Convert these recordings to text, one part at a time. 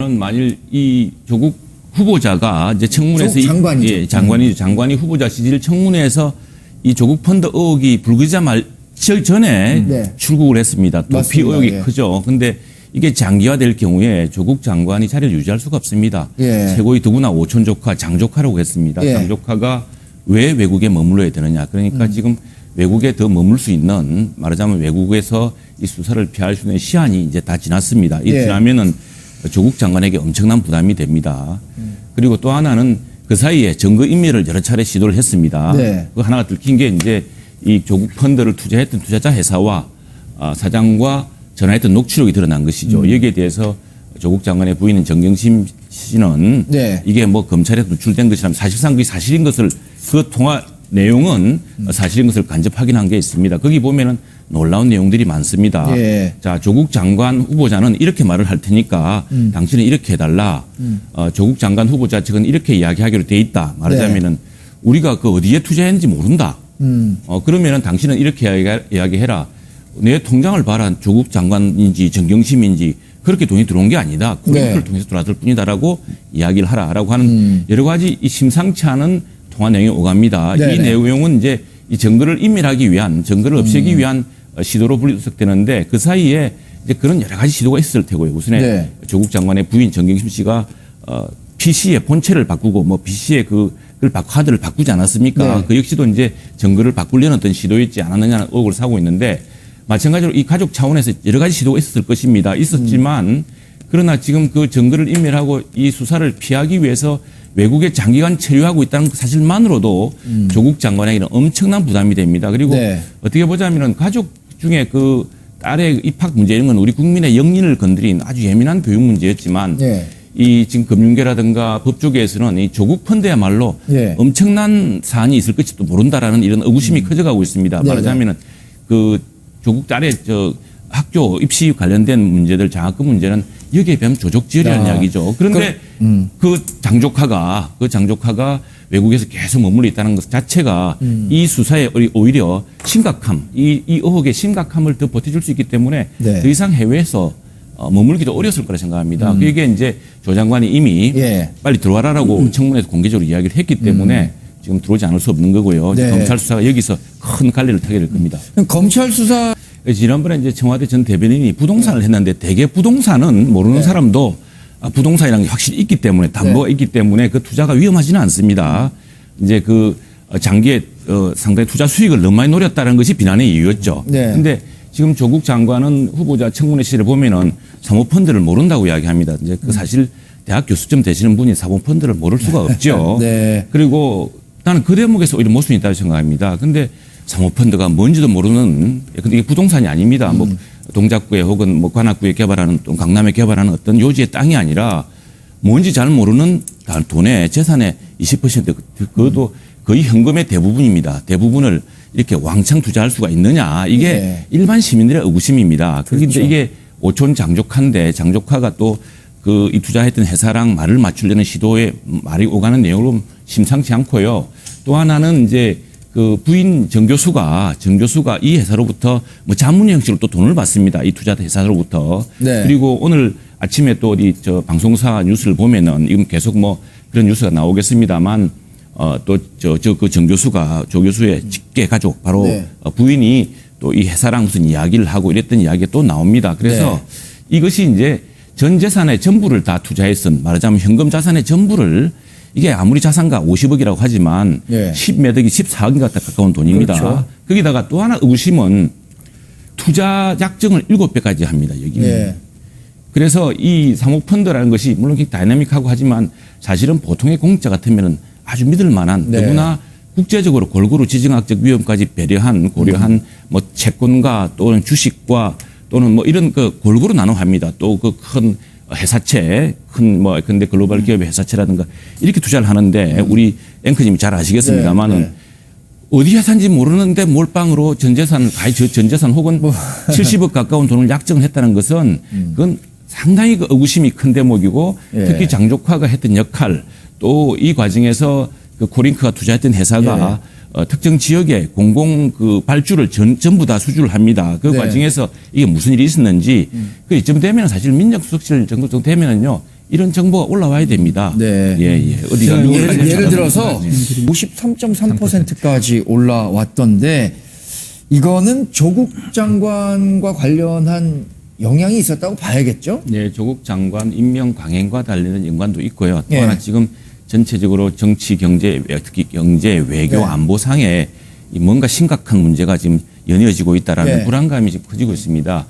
보면은 만일 이 조국 후보자가 이제 청문회에서 장관이죠. 장관이 후보자 시절 청문회에서 이 조국 펀드 의혹이 불거지자 전에 네. 출국을 했습니다. 도피 의혹이 예. 크죠. 근데 이게 장기화될 경우에 조국 장관이 자리를 유지할 수가 없습니다. 예. 최고위 더구나 오촌 조카, 장조카라고 했습니다. 예. 장조카가 왜 외국에 머물러야 되느냐. 그러니까 지금 외국에 더 머물 수 있는, 말하자면 외국에서 이 수사를 피할 수 있는 시한이 이제 다 지났습니다. 이 예. 지나면은 조국 장관에게 엄청난 부담이 됩니다. 그리고 또 하나는 그 사이에 증거인멸을 여러 차례 시도를 했습니다. 네. 그 하나가 들킨 게 이제 이 조국 펀드를 투자했던 투자자 회사와 사장과 전화했던 녹취록이 드러난 것이죠. 여기에 대해서 조국 장관의 부인인 정경심 씨는 네. 이게 뭐 검찰에 누출된 것이라면 사실상 그게 사실인 것을, 그 통화 내용은 사실인 것을 간접 확인한 게 있습니다. 거기 보면은 놀라운 내용들이 많습니다. 예. 자, 조국 장관 후보자는 이렇게 말을 할 테니까 당신은 이렇게 해달라. 조국 장관 후보자 측은 이렇게 이야기하기로 돼 있다. 말하자면은 우리가 그 어디에 투자했는지 모른다. 그러면은 당신은 이렇게 이야기해라. 내 통장을 봐라. 조국 장관인지 정경심인지 그렇게 돈이 들어온 게 아니다. 코인크를 통해서 들어왔을 뿐이다라고 이야기를 하라라고 하는 여러 가지 이 심상치 않은 통화 내용이 오갑니다. 네네. 이 내용은 이제 이 증거를 인멸하기 위한, 증거를 없애기 위한 시도로 분석되는데 그 사이에 이제 그런 여러 가지 시도가 있을 테고요. 우선에 조국 장관의 부인 정경심 씨가 PC의 본체를 바꾸고 뭐 PC의 카드를 바꾸지 않았습니까? 네. 그 역시도 이제 증거를 바꾸려는 어떤 시도였지 않았느냐는 의혹을 사고 있는데, 마찬가지로 이 가족 차원에서 여러 가지 시도가 있었을 것입니다. 있었지만 그러나 지금 그 증거를 인멸하고 이 수사를 피하기 위해서 외국에 장기간 체류하고 있다는 사실만으로도 조국 장관에게는 엄청난 부담이 됩니다. 그리고 어떻게 보자면은 가족 중에 그 딸의 입학 문제 이런 건 우리 국민의 영린을 건드린 아주 예민한 교육 문제였지만 이 지금 금융계라든가 법조계에서는 이 조국 펀드야말로 엄청난 사안이 있을 것일지도 모른다라는 이런 의구심이 커져가고 있습니다. 말하자면은 그 조국 딸의 학교 입시 관련된 문제들, 장학금 문제는 여기에 비하면 조족지혈이라는 이야기죠. 그런데 그 장조카가 외국에서 계속 머물러 있다는 것 자체가 이 수사에 오히려 심각함, 이 의혹의 심각함을 더 보태줄 수 있기 때문에 더 이상 해외에서 머물기도 어려웠을 거라 생각합니다. 그게 이제 조 장관이 이미 빨리 들어와라라고 청문회에서 공개적으로 이야기를 했기 때문에 지금 들어오지 않을 수 없는 거고요. 검찰 수사가 여기서 큰 갈래를 타게 될 겁니다. 검찰 수사 지난번에 이제 청와대 전 대변인이 부동산을 했는데 대개 부동산은 모르는 사람도 부동산이라는 게 확실히 있기 때문에 담보가 있기 때문에 그 투자가 위험하지는 않습니다. 이제 그 장기에 상당히 투자 수익을 너무 많이 노렸다는 것이 비난의 이유였죠. 그런데 지금 조국 장관은 후보자 청문회 시를 보면은 사모펀드를 모른다고 이야기합니다. 이제 그 사실 대학 교수점 되시는 분이 사모펀드를 모를 수가 없죠. 그리고 나는 그 대목에서 오히려 모순이 있다고 생각합니다. 근데 사모펀드가 뭔지도 모르는, 근데 이게 부동산이 아닙니다. 뭐 동작구에 혹은 뭐 관악구에 개발하는, 또 강남에 개발하는 어떤 요지의 땅이 아니라 뭔지 잘 모르는 돈의 재산의 20% 그것도 거의 현금의 대부분입니다. 대부분을 이렇게 왕창 투자할 수가 있느냐. 이게 일반 시민들의 의구심입니다. 그런데 이게 오촌 장조카인데 장조카가 또 그 이 투자했던 회사랑 말을 맞추려는 시도에 말이 오가는 내용으로 심상치 않고요. 또 하나는 이제 그 부인 정 교수가 이 회사로부터 뭐 자문의 형식으로 또 돈을 받습니다. 이 투자 회사로부터. 그리고 오늘 아침에 또 어디 방송사 뉴스를 보면은 이건 계속 뭐 그런 뉴스가 나오겠습니다만 또 그 정 교수가 조 교수의 직계 가족 바로 부인이 또 이 회사랑 무슨 이야기를 하고 이랬던 이야기가 또 나옵니다. 그래서 이것이 이제 전 재산의 전부를 다 투자했은, 말하자면 현금 자산의 전부를, 이게 아무리 자산가 50억이라고 하지만 10몇 억이 14억이 가까운 돈입니다. 거기다가 또 하나 의구심은 투자 약정을 7배까지 합니다. 여기는. 그래서 이 사모펀드라는 것이 물론 다이나믹하고 하지만 사실은 보통의 공짜 같으면 아주 믿을 만한, 너무나 국제적으로 골고루 지정학적 위험까지 고려한 뭐 채권과 또는 주식과 또는 뭐 이런 그 골고루 나눠합니다. 또 그 큰 회사채, 근데 글로벌 기업의 회사채라든가 이렇게 투자를 하는데 우리 앵커님이 잘 아시겠습니다만은 어디 회사인지 모르는데 몰빵으로 전 재산 혹은 70억 가까운 돈을 약정을 했다는 것은 그건 상당히 그 의구심이 큰 대목이고 특히 장조카가 했던 역할, 또 이 과정에서 그 코링크가 투자했던 회사가 특정 지역에 공공 그 발주를 전부 다 수주를 합니다. 그 과정에서 이게 무슨 일이 있었는지 그 이쯤 되면 사실 민정수석실 정도 되면은요 이런 정보가 올라와야 됩니다. 네. 예. 어디가 예를 들어서 53.3%까지 올라왔던데 이거는 조국 장관과 관련한 영향이 있었다고 봐야겠죠? 네, 조국 장관 임명 강행과 관련된 연관도 있고요. 또 예. 하나 지금 전체적으로 정치, 경제, 특히 경제, 외교, 네. 안보상에 이 뭔가 심각한 문제가 지금 연이어지고 있다라는 예. 불안감이 지금 커지고 있습니다.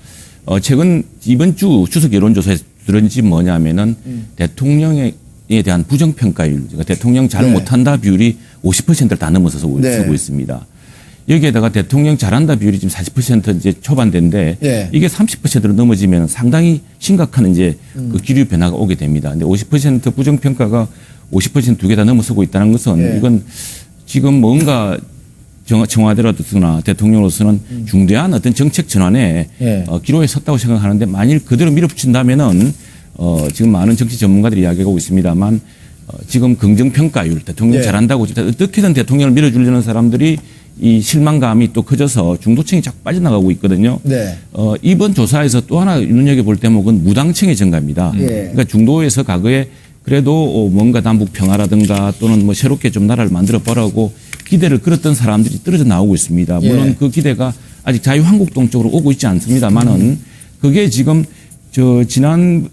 최근 이번 주 추석 여론조사에서 들은 지 뭐냐면은 대통령에 대한 부정평가율, 그러니까 대통령 잘 네. 못한다 비율이 50%를 다 넘어서고 네. 서고 있습니다. 여기에다가 대통령 잘한다 비율이 지금 40% 이제 초반대인데 네. 이게 30%로 넘어지면 상당히 심각한 이제 그 기류 변화가 오게 됩니다. 근데 50% 부정평가가 50% 두 개 다 넘어서고 있다는 것은 네. 이건 지금 뭔가 청와대로서나 대통령으로서는 중대한 어떤 정책 전환에 네. 기로에 섰다고 생각하는데 만일 그대로 밀어붙인다면은 지금 많은 정치 전문가들이 이야기하고 있습니다만 지금 긍정평가율 대통령 네. 잘한다고 어떻게든 대통령을 밀어주려는 사람들이 이 실망감이 또 커져서 중도층이 자꾸 빠져나가고 있거든요. 네. 이번 조사에서 또 하나 눈여겨볼 대목은 무당층의 증가입니다. 예. 그러니까 중도에서 과거에 그래도 뭔가 남북 평화라든가 또는 뭐 새롭게 좀 나라를 만들어 보라고 기대를 걸었던 사람들이 떨어져 나오고 있습니다. 물론 예. 그 기대가 아직 자유한국당 쪽으로 오고 있지 않습니다만은 그게 지금 지난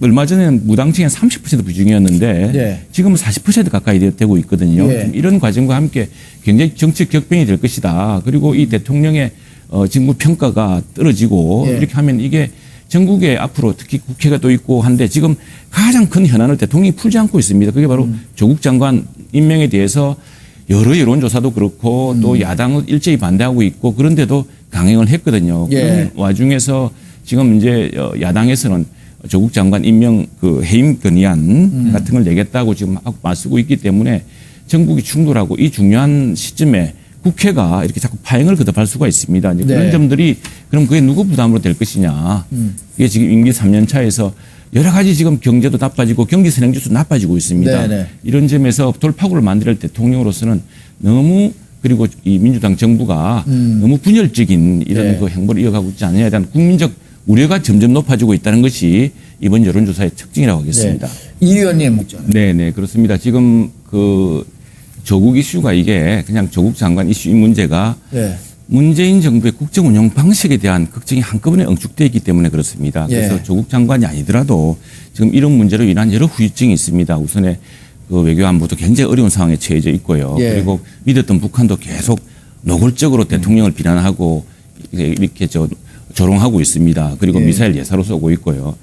얼마 전에는 무당층의 30% 비중이었는데 예. 지금은 40% 가까이 되고 있거든요. 예. 이런 과정과 함께 굉장히 정책 격변이 될 것이다. 그리고 이 대통령의 직무 평가가 떨어지고 예. 이렇게 하면 이게 전국에 앞으로 특히 국회가 또 있고 한데 지금 가장 큰 현안을 대통령이 풀지 않고 있습니다. 그게 바로 조국 장관 임명에 대해서 여러 여론조사도 그렇고 또 야당은 일제히 반대하고 있고 그런데도 강행을 했거든요. 예. 그런 와중에서 지금 이제 야당에서는 조국 장관 임명 그 해임 건의안 같은 걸 내겠다고 지금 맞서고 있기 때문에 전국이 충돌하고 이 중요한 시점에 국회가 이렇게 자꾸 파행을 거듭할 수가 있습니다. 이제 그런 네. 점들이 그럼 그게 누구 부담으로 될 것이냐. 이게 지금 임기 3년 차에서 여러 가지 지금 경제도 나빠지고 경기 선행지수도 나빠지고 있습니다. 네네. 이런 점에서 돌파구를 만들 대통령으로서는 너무 그리고 이 민주당 정부가 너무 분열적인 이런 네. 그 행보를 이어가고 있지 않느냐에 대한 국민적 우려가 점점 높아지고 있다는 것이 이번 여론조사의 특징이라고 하겠습니다. 이 의원님 묻죠. 네, 그렇습니다. 지금 그 조국 이슈가 이게 그냥 조국 장관 이슈 이 문제가 네. 문재인 정부의 국정 운영 방식에 대한 걱정이 한꺼번에 응축되어 있기 때문에 그렇습니다. 그래서 예. 조국 조국 장관이 아니더라도 지금 이런 문제로 인한 여러 후유증이 있습니다. 우선에 그 외교 안보도 굉장히 어려운 상황에 처해져 있고요. 예. 그리고 믿었던 북한도 계속 노골적으로 대통령을 비난하고 이렇게 조롱하고 있습니다. 그리고 예. 미사일 예사로 쏘고 있고요.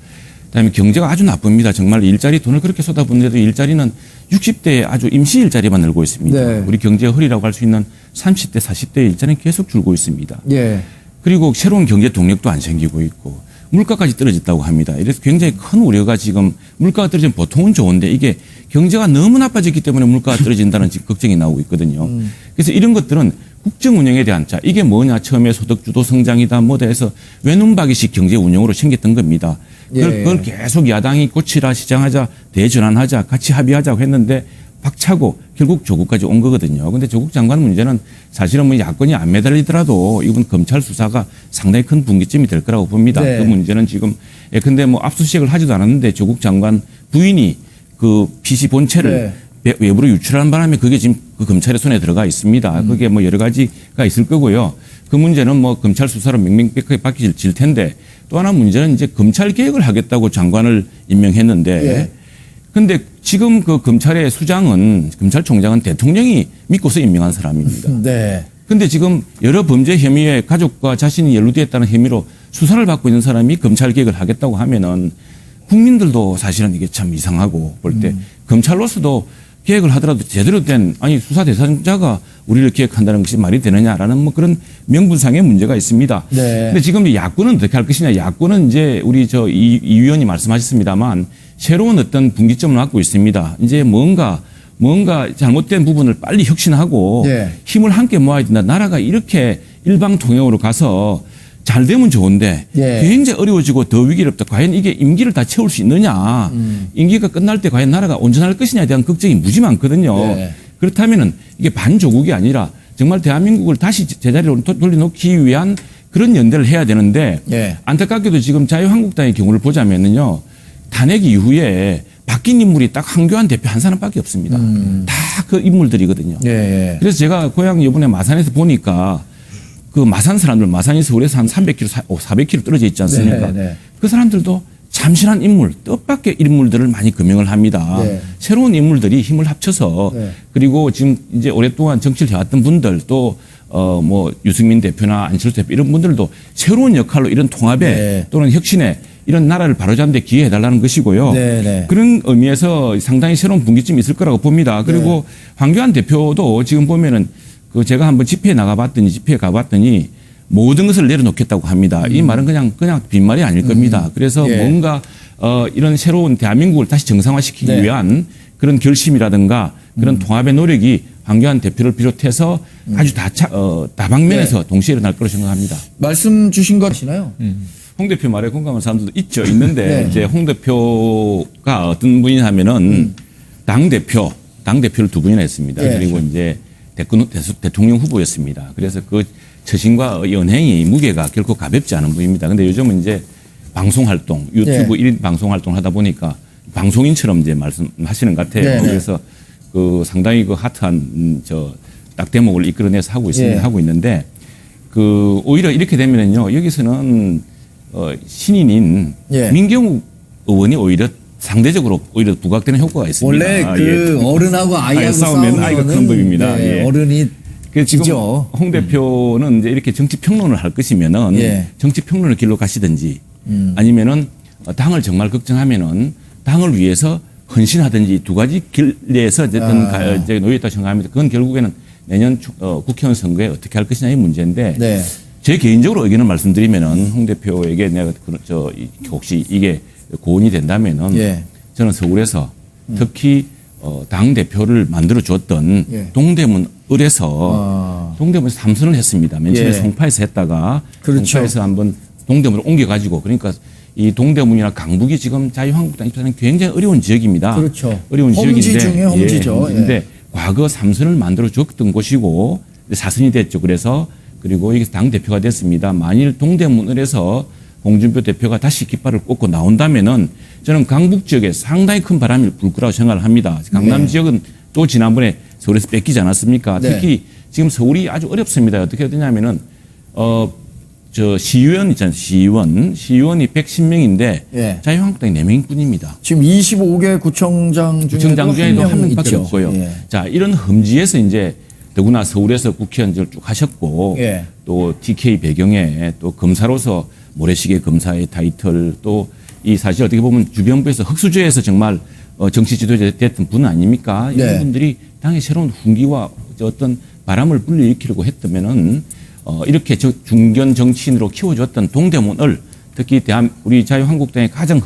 그다음에 경제가 아주 나쁩니다. 정말 일자리 돈을 그렇게 쏟아붓는데도 일자리는 60대에 아주 임시 일자리만 늘고 있습니다. 네. 우리 경제의 허리라고 할 수 있는 30대, 40대 일자리는 계속 줄고 있습니다. 예. 그리고 새로운 경제 동력도 안 생기고 있고 물가까지 떨어졌다고 합니다. 이래서 굉장히 큰 우려가 지금 물가가 떨어지면 보통은 좋은데 이게 경제가 너무 나빠졌기 때문에 물가가 떨어진다는 지금 걱정이 나오고 있거든요. 그래서 이런 것들은 국정 운영에 대한 자 이게 뭐냐 처음에 소득 주도 성장이다 뭐다 해서 외눈박이식 경제 운영으로 생겼던 겁니다. 그걸 계속 야당이 고치라 시장하자 대전환하자 같이 합의하자고 했는데 박차고 결국 조국까지 온 거거든요. 그런데 조국 장관 문제는 사실은 뭐 야권이 안 매달리더라도 이번 검찰 수사가 상당히 큰 분기점이 될 거라고 봅니다. 네. 그 문제는 지금 근데 뭐 압수수색을 하지도 않았는데 조국 장관 부인이 그 PC 본체를 외부로 유출하는 바람에 그게 지금 그 검찰의 손에 들어가 있습니다. 그게 뭐 여러 가지가 있을 거고요. 그 문제는 뭐 검찰 수사로 명명백백하게 밝혀질 텐데 또 하나 문제는 이제 검찰 개혁을 하겠다고 장관을 임명했는데 근데 지금 그 검찰의 수장은 검찰총장은 대통령이 믿고서 임명한 사람입니다. 네. 근데 지금 여러 범죄 혐의에 가족과 자신이 연루되어 있다는 혐의로 수사를 받고 있는 사람이 검찰 개혁을 하겠다고 하면은 국민들도 사실은 이게 참 이상하고 볼 때 검찰로서도 개혁을 하더라도 제대로 된 수사 대상자가 우리를 기획한다는 것이 말이 되느냐라는 뭐 그런 명분상의 문제가 있습니다. 네. 근데 지금 야권은 어떻게 할 것이냐? 야권은 이제 우리 이 위원이 말씀하셨습니다만 새로운 어떤 분기점을 갖고 있습니다. 이제 뭔가 잘못된 부분을 빨리 혁신하고 힘을 함께 모아야 된다. 나라가 이렇게 일방통행으로 가서 잘 되면 좋은데 굉장히 어려워지고 더 위기롭다. 과연 이게 임기를 다 채울 수 있느냐. 임기가 끝날 때 과연 나라가 온전할 것이냐에 대한 걱정이 무지 많거든요. 그렇다면은 이게 반조국이 아니라 정말 대한민국을 다시 제자리로 돌려놓기 위한 그런 연대를 해야 되는데 안타깝게도 지금 자유한국당의 경우를 보자면은요. 탄핵 이후에 바뀐 인물이 딱 한교안 대표 한 사람밖에 없습니다. 다 그 인물들이거든요. 예, 예. 그래서 제가 고향 이번에 마산에서 보니까 그 마산 사람들, 마산이 서울에서 한 300km, 400km 떨어져 있지 않습니까? 네, 네. 그 사람들도 참신한 인물, 뜻밖의 인물들을 많이 금명을 합니다. 네. 새로운 인물들이 힘을 합쳐서 네. 그리고 지금 이제 오랫동안 정치를 해왔던 분들 또 뭐 유승민 대표나 안철수 대표 이런 분들도 새로운 역할로 이런 통합에 네. 또는 혁신에 이런 나라를 바로잡는 데 기여해달라는 것이고요. 네, 네. 그런 의미에서 상당히 새로운 분기점이 있을 거라고 봅니다. 그리고 황교안 대표도 지금 보면은 그 제가 한번 집회에 가봤더니 모든 것을 내려놓겠다고 합니다. 이 말은 그냥 빈말이 아닐 겁니다. 그래서 예. 뭔가 이런 새로운 대한민국을 다시 정상화시키기 네. 위한 그런 결심이라든가 그런 통합의 노력이 황교안 대표를 비롯해서 아주 다방면에서 동시에 일어날 거라고 생각합니다. 말씀 주신 거 아시나요? 홍 대표 말에 공감하는 사람들도 있는데 네. 이제 홍 대표가 어떤 분이냐면은 당대표를 두 분이나 했습니다. 네. 그리고 이제 대통령 후보였습니다. 그래서 그 처신과 연행이 무게가 결코 가볍지 않은 분입니다. 근데 요즘은 이제 방송 활동, 유튜브 네. 1인 방송 활동을 하다 보니까 방송인처럼 이제 말씀하시는 것 같아요. 네, 네. 그래서 그 상당히 그 핫한 딱 대목을 이끌어내서 하고 있습니다. 예. 하고 있는데 그 오히려 이렇게 되면은요 여기서는 신인인 예. 민경욱 의원이 오히려 상대적으로 오히려 부각되는 효과가 있습니다. 원래 아, 그 예. 어른하고 아이하고 싸우면 아이가 큰 법입니다. 네, 예. 어른이 그래서 지금 지죠. 홍 대표는 이제 이렇게 정치 평론을 할 것이면은 예. 정치 평론의 길로 가시든지 아니면은 당을 정말 걱정하면은 당을 위해서 헌신하든지 두 가지 길에서 어쨌든 이제 놓여있다고 생각합니다. 그건 결국에는 내년 국회의원 선거에 어떻게 할 것이냐의 문제인데 네. 제 개인적으로 의견을 말씀드리면은 홍 대표에게 내가 혹시 이게 고언이 된다면은 예. 저는 서울에서 특히 당 대표를 만들어 줬던 예. 동대문 을에서 동대문에서 3선을 했습니다. 맨 처음에 예. 송파에서 했다가 그렇죠. 송파에서 한번 동대문으로 옮겨가지고 그러니까 이 동대문이나 강북이 지금 자유한국당 입장에서는 굉장히 어려운 지역입니다. 그렇죠. 어려운 험지 지역인데 중에 험지죠. 험지인데 예. 과거 3선을 만들어 줬던 곳이고 4선이 됐죠. 그래서 그리고 여기서 당 대표가 됐습니다. 만일 동대문을에서 홍준표 대표가 다시 깃발을 꽂고 나온다면은 저는 강북 지역에 상당히 큰 바람이 불 거라고 생각을 합니다. 강남 지역은 또 지난번에 서울에서 뺏기지 않았습니까? 네. 특히 지금 서울이 아주 어렵습니다. 어떻게 되냐면은 시의원 있잖아요. 시의원이 110명인데 예. 자유한국당이 4명 뿐입니다. 지금 25개 구청장 구청장 중에도 한 명밖에 있죠. 없고요. 예. 자, 이런 험지에서 이제 더구나 서울에서 국회의원을 쭉 하셨고 예. 또 TK 배경에 또 검사로서 모래시계 검사의 타이틀 또 이 사실 어떻게 보면 주변부에서 흑수저에서 정말 정치 지도자 됐던 분 아닙니까? 이런 네. 분들이 분들이 당의 새로운 훈기와 어떤 바람을 불러일으키려고 했다면은 이렇게 중견 정치인으로 키워줬던 동대문을 특히 우리 자유한국당의 가장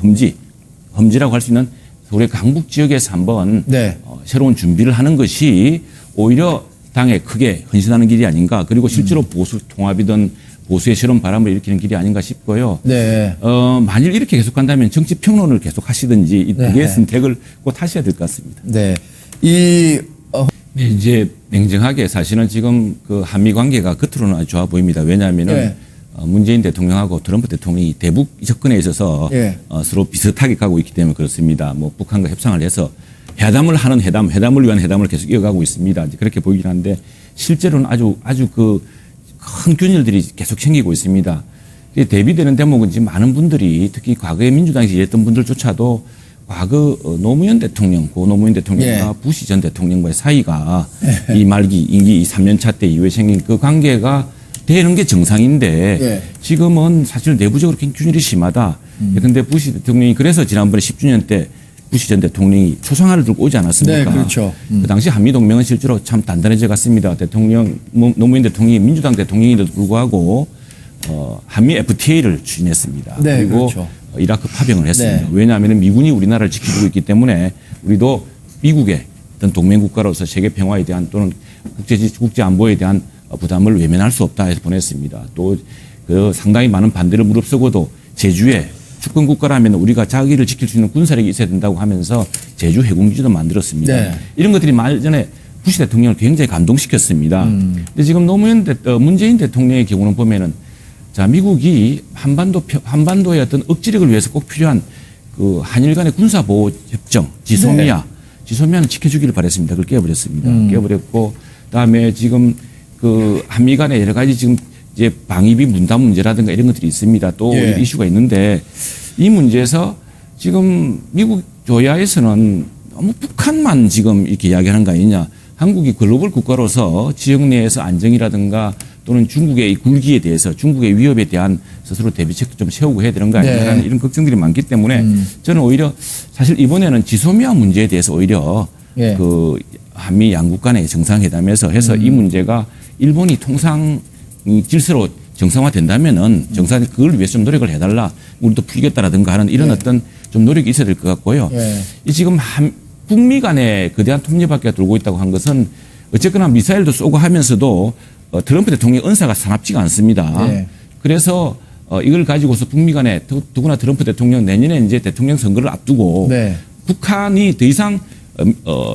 험지라고 할 수 있는 서울의 강북 지역에서 한번 네. 새로운 준비를 하는 것이 오히려 당에 크게 헌신하는 길이 아닌가. 그리고 실제로 보수 통합이든 보수의 새로운 바람을 일으키는 길이 아닌가 싶고요. 네. 만일 이렇게 계속한다면 정치 평론을 계속 하시든지 이 두 네. 개의 선택을 꼭 하셔야 될 것 같습니다. 네. 네, 이제 냉정하게 사실은 지금 그 한미 관계가 겉으로는 아주 좋아 보입니다. 왜냐하면은 네. 문재인 대통령하고 트럼프 대통령이 대북 접근에 있어서 네. 서로 비슷하게 가고 있기 때문에 그렇습니다. 뭐 북한과 협상을 해서 회담을 하는 회담을 위한 회담을 계속 이어가고 있습니다. 이제 그렇게 보이긴 한데 실제로는 아주 그 큰 균열들이 계속 생기고 있습니다. 대비되는 대목은 지금 많은 분들이 특히 과거에 민주당에서 일했던 분들조차도 과거 노무현 대통령, 고 노무현 대통령과 예. 부시 전 대통령과의 사이가 이 말기 임기 3년차 때 이후에 생긴 그 관계가 되는 게 정상인데 예. 지금은 사실 내부적으로 굉장히 균열이 심하다. 그런데 부시 대통령이 그래서 지난번에 10주년 때 부시 전 대통령이 초상화를 들고 오지 않았습니까? 네, 그렇죠. 그 당시 한미동맹은 실제로 참 단단해져 갔습니다. 노무현 대통령이 민주당 대통령인데도 불구하고 한미 FTA를 추진했습니다. 네, 그리고 그렇죠. 이라크 파병을 했습니다. 네. 왜냐하면 미군이 우리나라를 지켜주고 있기 때문에 우리도 미국의 어떤 동맹 국가로서 세계 평화에 대한 또는 국제 안보에 대한 부담을 외면할 수 없다 해서 보냈습니다. 또 그 상당히 많은 반대를 무릅쓰고도 제주에 주권 국가라면 우리가 자기를 지킬 수 있는 군사력이 있어야 된다고 하면서 제주 해군기지도 만들었습니다. 네. 이런 것들이 말전에 부시 대통령을 굉장히 감동시켰습니다. 근데 지금 문재인 대통령의 경우는 보면은 자, 미국이 한반도의 어떤 억지력을 위해서 꼭 필요한 그 한일 간의 군사보호 협정 지소미아는 지켜주기를 바랬습니다. 그걸 깨버렸습니다. 깨버렸고 그다음에 지금 그 한미 간에 여러 가지 지금 이제 방위비 분담 문제라든가 이런 것들이 있습니다. 또 예. 이슈가 있는데 이 문제에서 지금 미국 조야에서는 너무 북한만 지금 이렇게 이야기하는 거 아니냐. 한국이 글로벌 국가로서 지역 내에서 안정이라든가 또는 중국의 이 굴기에 대해서 중국의 위협에 대한 스스로 대비책도 좀 세우고 해야 되는 거 아니냐는 네. 이런 걱정들이 많기 때문에 저는 오히려 사실 이번에는 지소미아 문제에 대해서 오히려 예. 그 한미 양국 간의 정상회담에서 해서 이 문제가 일본이 통상 질서로 정상화된다면은 정상 그걸 위해서 좀 노력을 해달라 우리도 풀겠다라든가 하는 이런 어떤 좀 노력이 있어야 될 것 같고요. 예. 이 지금 북미 간에 거대한 톱니바퀴가 돌고 있다고 한 것은 어쨌거나 미사일도 쏘고 하면서도 트럼프 대통령의 은사가 사납지가 않습니다. 네. 그래서 이걸 가지고서 북미 간에 더구나 트럼프 대통령 내년에 이제 대통령 선거를 앞두고 네. 북한이 더 이상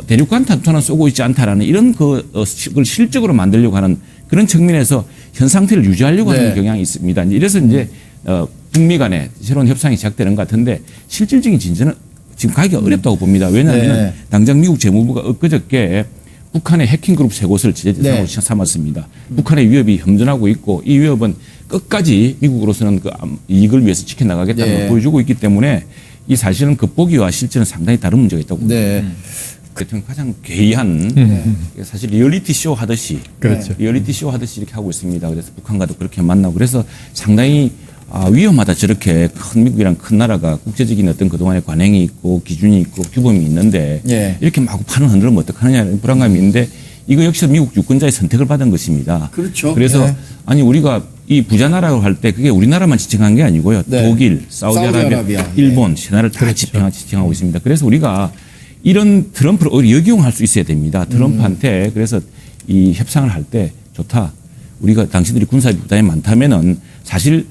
대륙간 탄도는 쏘고 있지 않다라는 이런 그걸 실적으로 만들려고 하는 그런 측면에서 현 상태를 유지하려고 네. 하는 경향이 있습니다. 이래서 이제 북미 간에 새로운 협상이 시작되는 것 같은데 실질적인 진전은 지금 가기가 어렵다고 봅니다. 왜냐하면 네. 당장 미국 재무부가 엊그저께 북한의 해킹 그룹 세 곳을 지대 대상으로 네. 삼았습니다. 북한의 위협이 현존하고 있고 이 위협은 끝까지 미국으로서는 그 이익을 위해서 지켜나가겠다는 네. 걸 보여주고 있기 때문에 이 사실은 겉보기와 실제는 상당히 다른 문제가 있다고 봅니다. 네. 대통령 가장 괴이한 사실 리얼리티 쇼 하듯이 그렇죠. 리얼리티 쇼 하듯이 이렇게 하고 있습니다. 그래서 북한과도 그렇게 만나고 그래서 상당히 위험하다 저렇게 큰 미국이란 큰 나라가 국제적인 어떤 그동안의 관행이 있고 기준이 있고 규범이 있는데 예. 이렇게 마구 판을 흔들면 어떡하느냐는 불안감이 있는데 이거 역시 미국 유권자의 선택을 받은 것입니다. 그렇죠. 그래서 네. 아니 우리가 이 부자 나라라고 할 때 그게 우리나라만 지칭한 게 아니고요. 네. 독일, 사우디아라비아, 사우디아라비아, 일본 세 나라를 다 지칭하고 있습니다. 그래서 우리가 이런 트럼프를 오히려 역이용할 수 있어야 됩니다. 트럼프한테 그래서 이 협상을 할 때 좋다. 우리가 당신들이 군사비 부담이 많다면은 사실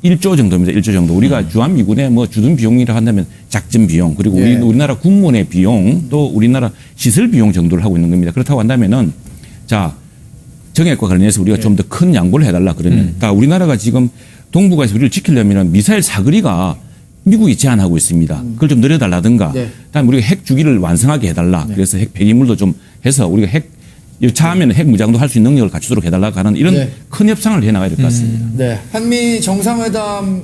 1조 정도입니다. 1조 정도. 우리가 주한미군에 뭐 주둔 비용이라 한다면 작전 비용 그리고 예. 우리나라 군무원의 비용 또 우리나라 시설 비용 정도를 하고 있는 겁니다. 그렇다고 한다면은 자 정액과 관련해서 우리가 좀 더 큰 양보를 해달라 그러면 다 우리나라가 지금 동북아에서 우리를 지키려면 미사일 사거리가 미국이 제한하고 있습니다. 그걸 좀 늘려달라든가 네. 그다음에 우리가 핵 주기를 완성하게 해달라. 그래서 핵 폐기물도 좀 해서 우리가 핵 차하면 핵 무장도 할 수 있는 능력을 갖추도록 해달라고 하는 이런 네. 큰 협상을 해나가야 될 것 같습니다. 네. 한미 정상회담